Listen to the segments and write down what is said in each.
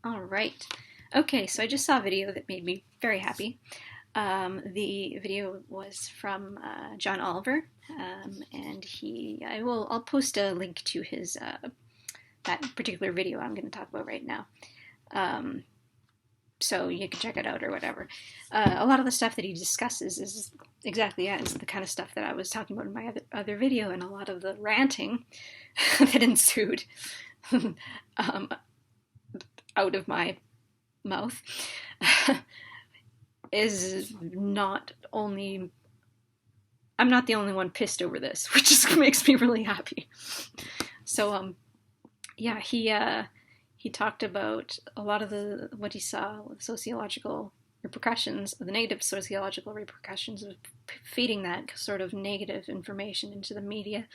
All right. Okay, so I just saw a video that made me very happy. The video was from John Oliver, and I'll post a link to his that particular video I'm going to talk about right now. Um, so you can check it out or whatever. A lot of the stuff that he discusses is exactly as the kind of stuff that I was talking about in my other video, and a lot of the ranting that ensued um, out of my mouth is not only I'm not the only one pissed over this, which just makes me really happy. So yeah, he talked about a lot of the what he saw with sociological repercussions, the negative sociological repercussions of feeding that sort of negative information into the media,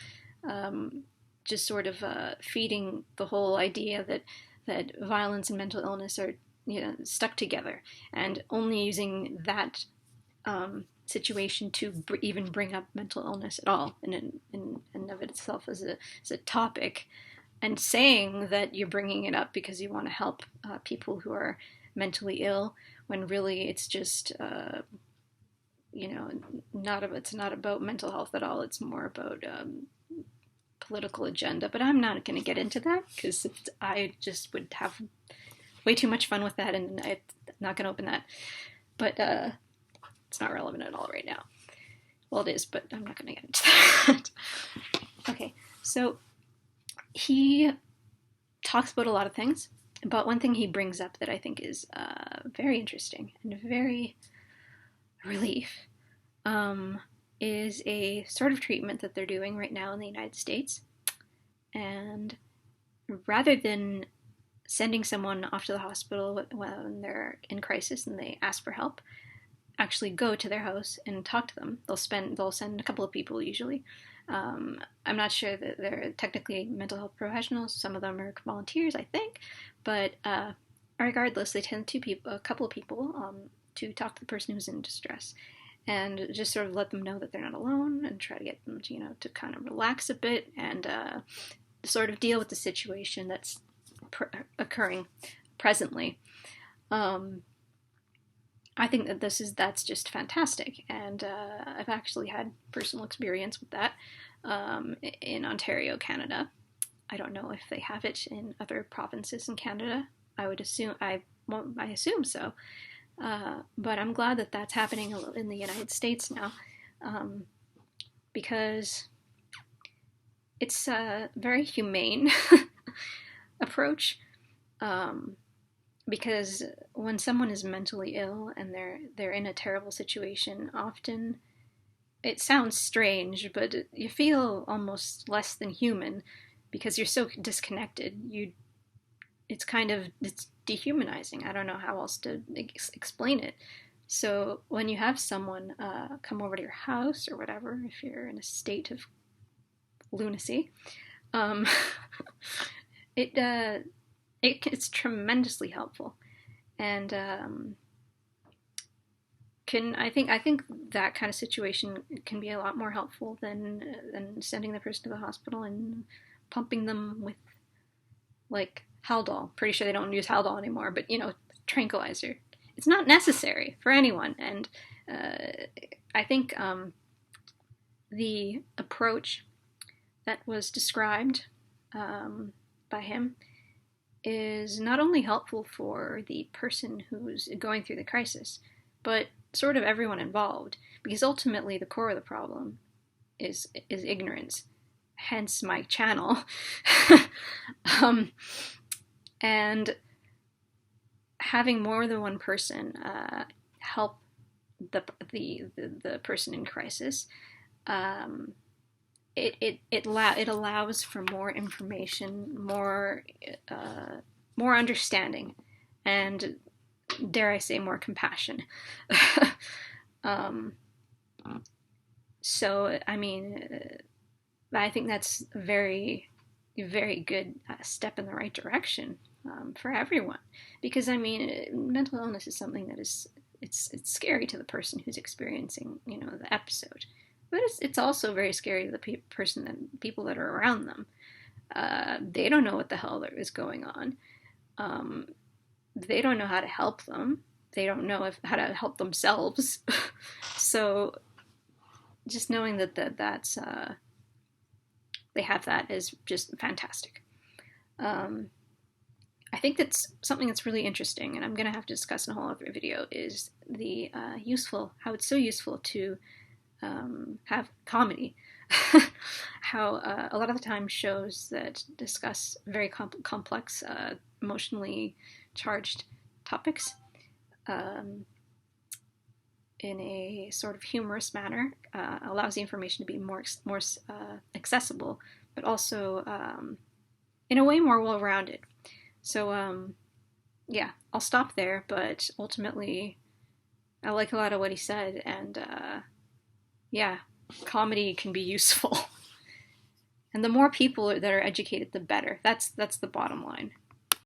just sort of feeding the whole idea that violence and mental illness are stuck together, and only using that situation to even bring up mental illness at all in and of itself as a topic, and saying that you're bringing it up because you want to help people who are mentally ill, when really it's just it's not about mental health at all. It's more about political agenda. But I'm not going to get into that because I just would have way too much fun with that, and I'm not going to open that. But it's not relevant at all right now. Well, it is, but I'm not going to get into that. Okay, so he talks about a lot of things, but one thing he brings up that I think is very interesting and very relief is a sort of treatment that they're doing right now in the United States. And rather than sending someone off to the hospital when they're in crisis and they ask for help, actually go to their house and talk to them. They'll send a couple of people usually. I'm not sure that they're technically mental health professionals. Some of them are volunteers, I think, but regardless, they send a couple of people to talk to the person who's in distress, and just sort of let them know that they're not alone, and try to get them to kind of relax a bit and sort of deal with the situation that's occurring presently. I think that that's just fantastic, and I've actually had personal experience with that in Ontario, Canada. I don't know if they have it in other provinces in Canada. I assume so, but I'm glad that that's happening in the United States now, because it's a very humane approach. Because when someone is mentally ill and they're in a terrible situation, often it sounds strange, but you feel almost less than human because you're so disconnected. It's dehumanizing. I don't know how else to explain it. So when you have someone come over to your house or whatever, if you're in a state of lunacy, it's tremendously helpful, and I think that kind of situation can be a lot more helpful than sending the person to the hospital and pumping them with like Haldol. Pretty sure they don't use Haldol anymore, but tranquilizer. It's not necessary for anyone, and I think the approach that was described by him is not only helpful for the person who's going through the crisis, but sort of everyone involved, because ultimately the core of the problem is ignorance, hence my channel. And having more than one person help the person in crisis, it allows for more information, more understanding, and dare I say more compassion. So I mean, I think that's a very, very good step in the right direction for everyone, because I mean, mental illness is something that it's scary to the person who's experiencing the episode. But it's also very scary to the people that are around them. They don't know what the hell is going on. they don't know how to help them. They don't know how to help themselves. So just knowing that's they have that is just fantastic. I think that's something that's really interesting, and I'm going to have to discuss in a whole other video, is the how it's so useful to have comedy. How a lot of the time shows that discuss very complex, emotionally charged topics in a sort of humorous manner allows the information to be more accessible, but also in a way more well-rounded. So yeah, I'll stop there, but ultimately I like a lot of what he said, and yeah, comedy can be useful. And the more people that are educated, the better. That's the bottom line.